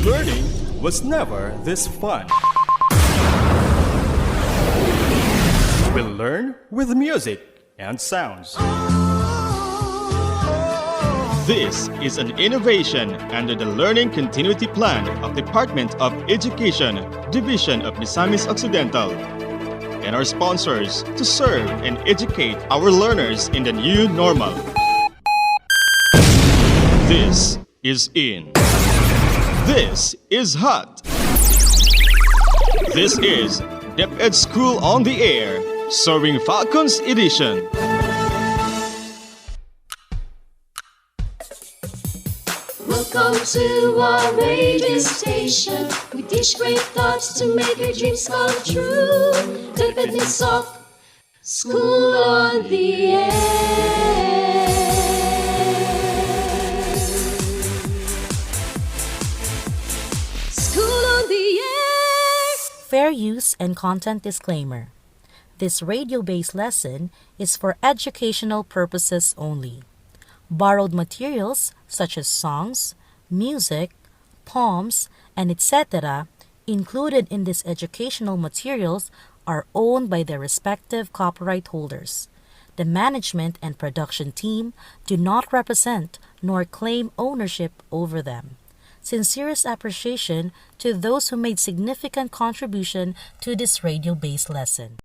Learning was never this fun. We'll learn with music and sounds. This is an innovation under the Learning Continuity Plan of Department of Education, Division of Misamis Occidental, and our sponsors to serve and educate our learners in the new normal. This is in. This is hot. This is DepEd School on the Air, serving Falcons Edition. Welcome to our radio station. We teach great thoughts to make your dreams come true. DepEd is off. School on the Air. School on the Air. Fair use and content disclaimer. This radio-based lesson is for educational purposes only. Borrowed materials such as songs, music, poems, and etc. included in these educational materials are owned by their respective copyright holders. The management and production team do not represent nor claim ownership over them. Sincerest appreciation to those who made significant contribution to this radio-based lesson.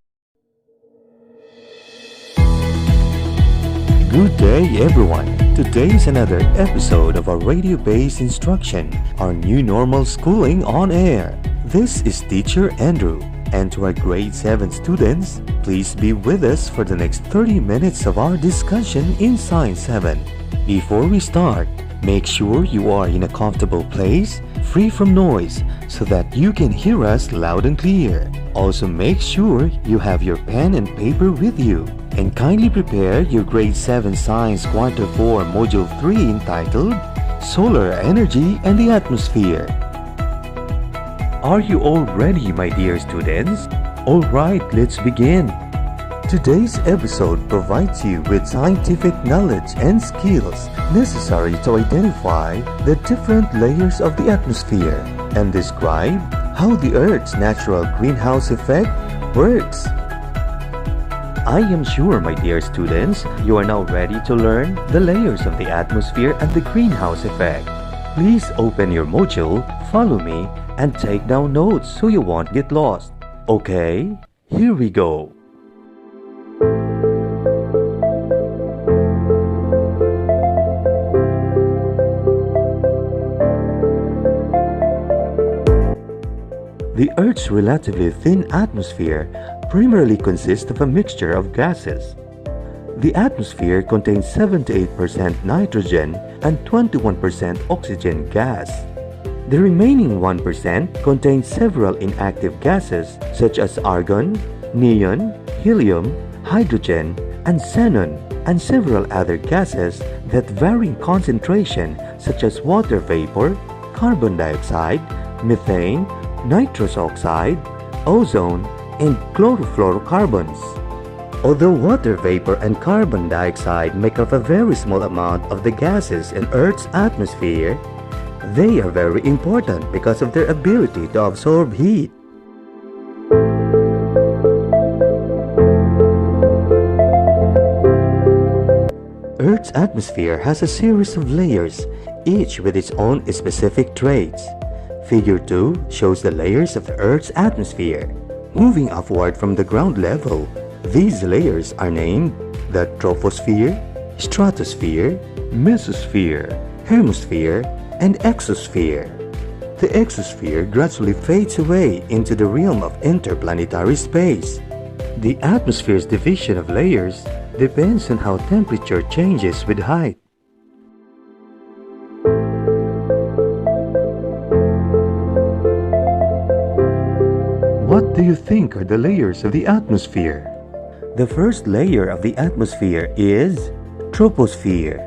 Good day, everyone. Today is another episode of our radio-based instruction, our new normal schooling on air. This is Teacher Andrew, and to our grade 7 students, please be with us for the next 30 minutes of our discussion in Science 7. Before we start, make sure you are in a comfortable place, free from noise, so that you can hear us loud and clear. Also, make sure you have your pen and paper with you. And kindly prepare your Grade 7 Science Quarter 4 Module 3 entitled Solar Energy and the Atmosphere. Are you all ready, my dear students? Alright, let's begin. Today's episode provides you with scientific knowledge and skills necessary to identify the different layers of the atmosphere and describe how the Earth's natural greenhouse effect works. I am sure, my dear students, you are now ready to learn the layers of the atmosphere and the greenhouse effect. Please open your module, follow me, and take down notes so you won't get lost. Okay, here we go. The Earth's relatively thin atmosphere primarily consists of a mixture of gases. The atmosphere contains 78% nitrogen and 21% oxygen gas. The remaining 1% contains several inactive gases such as argon, neon, helium, hydrogen, and xenon, and several other gases that vary in concentration such as water vapor, carbon dioxide, methane, nitrous oxide, ozone, and chlorofluorocarbons. Although water vapor and carbon dioxide make up a very small amount of the gases in Earth's atmosphere, they are very important because of their ability to absorb heat. Earth's atmosphere has a series of layers, each with its own specific traits. Figure 2 shows the layers of the Earth's atmosphere. Moving upward from the ground level, these layers are named the troposphere, stratosphere, mesosphere, hermosphere, and exosphere. The exosphere gradually fades away into the realm of interplanetary space. The atmosphere's division of layers depends on how temperature changes with height. What do you think are the layers of the atmosphere? The first layer of the atmosphere is troposphere.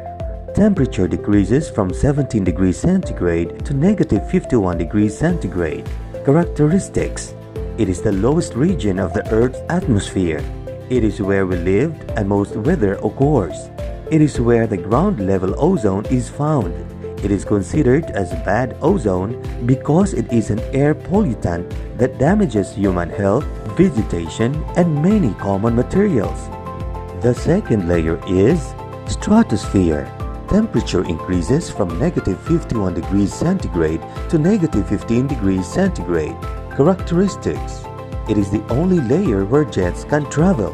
Temperature decreases from 17 degrees centigrade to negative 51 degrees centigrade. Characteristics: it is the lowest region of the Earth's atmosphere. It is where we lived and most weather occurs. It is where the ground level ozone is found. It is considered as bad ozone because it is an air pollutant that damages human health, vegetation, and many common materials. The second layer is stratosphere. Temperature increases from negative 51 degrees centigrade to negative 15 degrees centigrade. Characteristics: it is the only layer where jets can travel.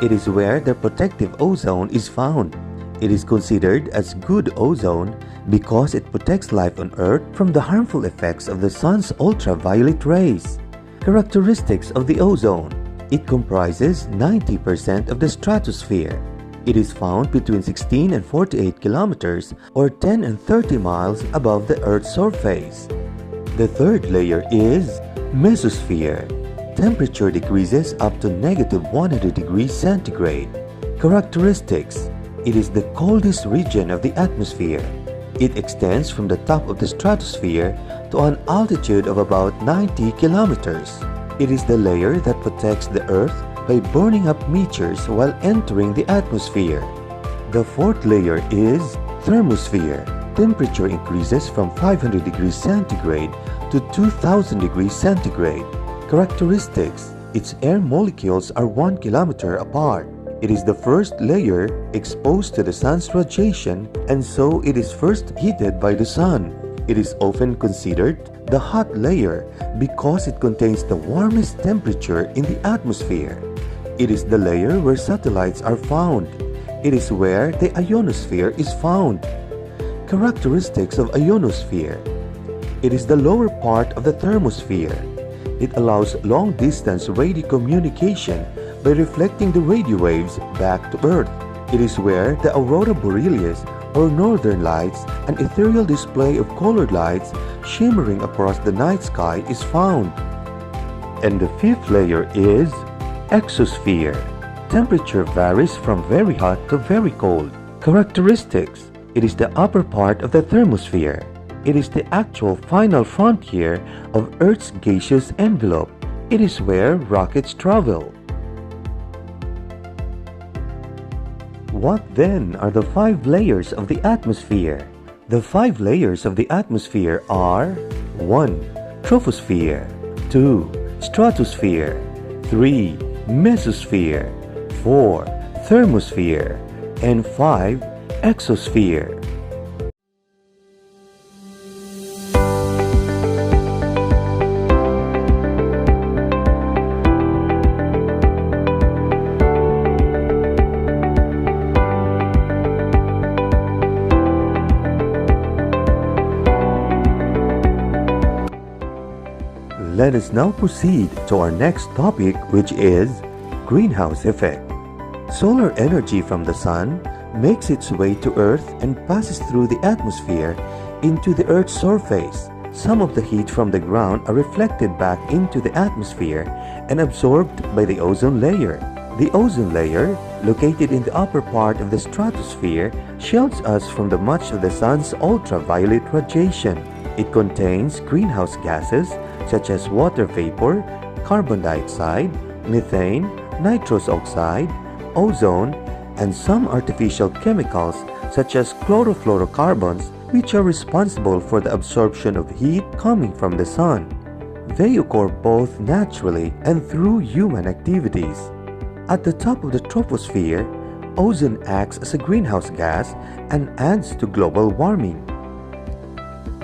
It is where the protective ozone is found. It is considered as good ozone because it protects life on Earth from the harmful effects of the sun's ultraviolet rays. Characteristics of the ozone: it comprises 90% of the stratosphere. It is found between 16 and 48 kilometers or 10 and 30 miles above the Earth's surface. The third layer is mesosphere. Temperature decreases up to negative 100 degrees centigrade. Characteristics: it is the coldest region of the atmosphere. It extends from the top of the stratosphere to an altitude of about 90 kilometers. It is the layer that protects the Earth by burning up meteors while entering the atmosphere. The fourth layer is thermosphere. Temperature increases from 500 degrees centigrade to 2000 degrees centigrade. Characteristics: its air molecules are 1 kilometer apart. It is the first layer exposed to the sun's radiation, and so it is first heated by the sun. It is often considered the hot layer because it contains the warmest temperature in the atmosphere. It is the layer where satellites are found. It is where the ionosphere is found. Characteristics of ionosphere: it is the lower part of the thermosphere. It allows long-distance radio communication by reflecting the radio waves back to Earth. It is where the aurora borealis or northern lights, an ethereal display of colored lights shimmering across the night sky, is found. And the fifth layer is exosphere. Temperature varies from very hot to very cold. Characteristics: it is the upper part of the thermosphere. It is the actual final frontier of Earth's gaseous envelope. It is where rockets travel. What then are the 5 layers of the atmosphere? The 5 layers of the atmosphere are 1. Troposphere, 2. Stratosphere, 3. Mesosphere, 4. Thermosphere, and 5. Exosphere. Let us now proceed to our next topic, which is greenhouse effect. Solar energy from the sun makes its way to Earth and passes through the atmosphere into the Earth's surface. Some of the heat from the ground are reflected back into the atmosphere and absorbed by the ozone layer. The ozone layer, located in the upper part of the stratosphere, shields us from much of the sun's ultraviolet radiation. It contains greenhouse gases such as water vapor, carbon dioxide, methane, nitrous oxide, ozone, and some artificial chemicals such as chlorofluorocarbons, which are responsible for the absorption of heat coming from the sun. They occur both naturally and through human activities. At the top of the troposphere, ozone acts as a greenhouse gas and adds to global warming.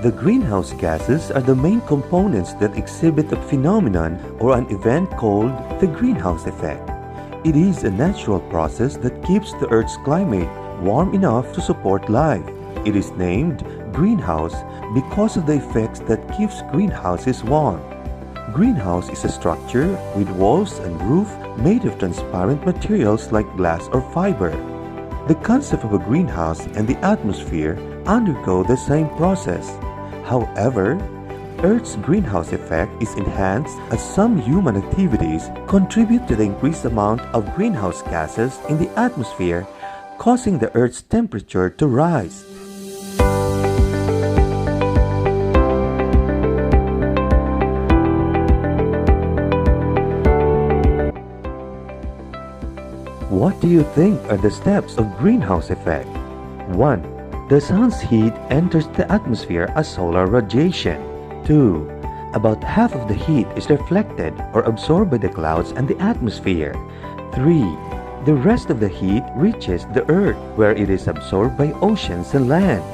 The greenhouse gases are the main components that exhibit a phenomenon or an event called the greenhouse effect. It is a natural process that keeps the Earth's climate warm enough to support life. It is named greenhouse because of the effects that keeps greenhouses warm. Greenhouse is a structure with walls and roof made of transparent materials like glass or fiber. The concept of a greenhouse and the atmosphere undergo the same process. However, Earth's greenhouse effect is enhanced as some human activities contribute to the increased amount of greenhouse gases in the atmosphere, causing the Earth's temperature to rise. What do you think are the steps of greenhouse effect? 1. The sun's heat enters the atmosphere as solar radiation. 2. About half of the heat is reflected or absorbed by the clouds and the atmosphere. 3. The rest of the heat reaches the earth, where it is absorbed by oceans and land.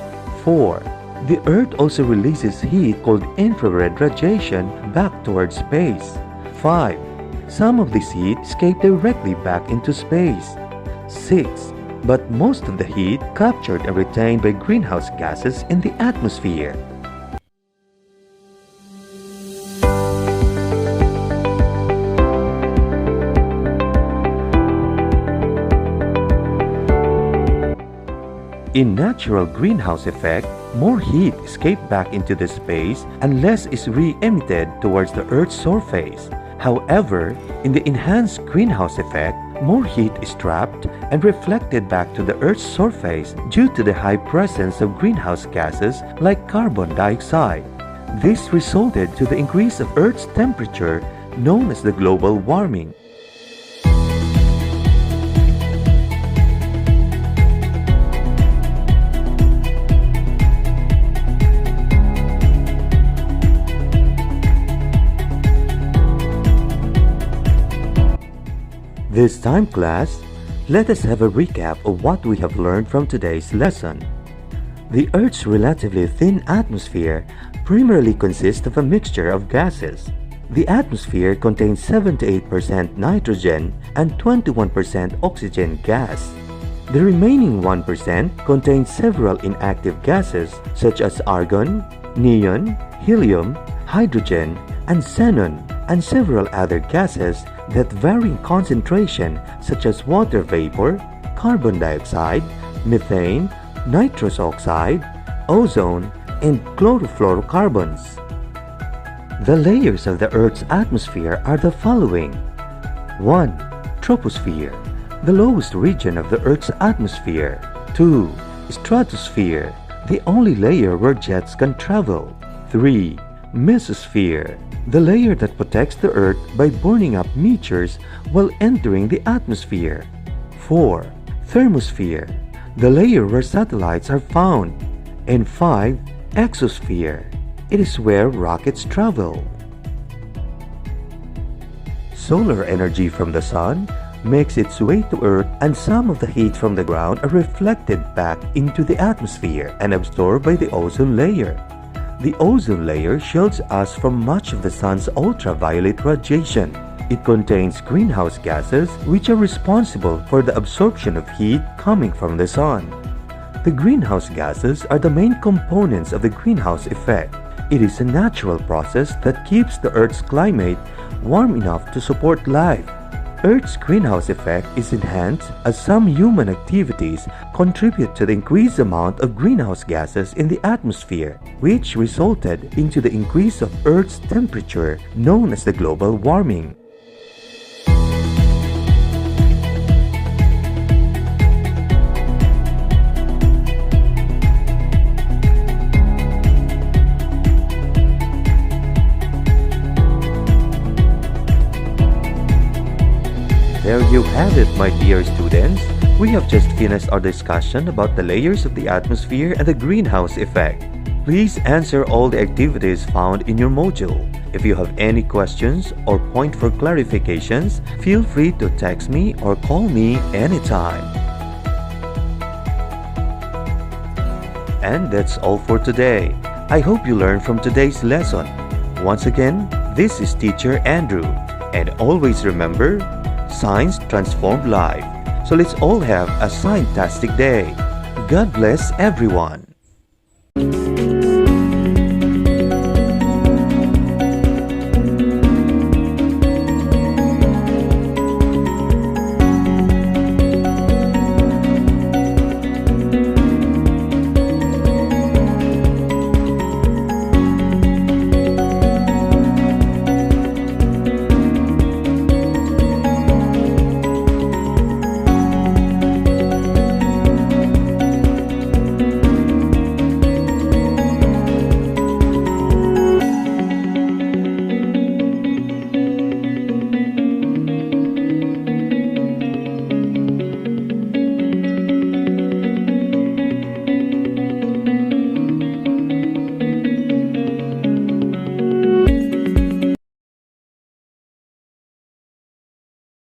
4. The earth also releases heat called infrared radiation back towards space. 5. Some of this heat escapes directly back into space. 6. But most of the heat captured and retained by greenhouse gases in the atmosphere. In natural greenhouse effect, more heat escapes back into the space and less is re-emitted towards the Earth's surface. However, in the enhanced greenhouse effect, more heat is trapped and reflected back to the Earth's surface due to the high presence of greenhouse gases like carbon dioxide. This resulted to the increase of Earth's temperature known as the global warming. This time, class, let us have a recap of what we have learned from today's lesson. The Earth's relatively thin atmosphere primarily consists of a mixture of gases. The atmosphere contains 78% nitrogen and 21% oxygen gas. The remaining 1% contains several inactive gases such as argon, neon, helium, hydrogen, and xenon, and several other gases that vary in concentration such as water vapor, carbon dioxide, methane, nitrous oxide, ozone, and chlorofluorocarbons. The layers of the Earth's atmosphere are the following. 1. Troposphere, the lowest region of the Earth's atmosphere. 2. Stratosphere, the only layer where jets can travel. 3. Mesosphere, the layer that protects the Earth by burning up meteors while entering the atmosphere. 4. Thermosphere, the layer where satellites are found. And 5. Exosphere, it is where rockets travel. Solar energy from the sun makes its way to Earth, and some of the heat from the ground are reflected back into the atmosphere and absorbed by the ozone layer. The ozone layer shields us from much of the sun's ultraviolet radiation. It contains greenhouse gases which are responsible for the absorption of heat coming from the sun. The greenhouse gases are the main components of the greenhouse effect. It is a natural process that keeps the Earth's climate warm enough to support life. Earth's greenhouse effect is enhanced as some human activities contribute to the increased amount of greenhouse gases in the atmosphere, which resulted into the increase of Earth's temperature known as the global warming. There you have it, my dear students. We have just finished our discussion about the layers of the atmosphere and the greenhouse effect. Please answer all the activities found in your module. If you have any questions or point for clarifications, feel free to text me or call me anytime. And that's all for today. I hope you learned from today's lesson. Once again, this is Teacher Andrew. And always remember, science transformed life. So let's all have a science-tastic day. God bless everyone.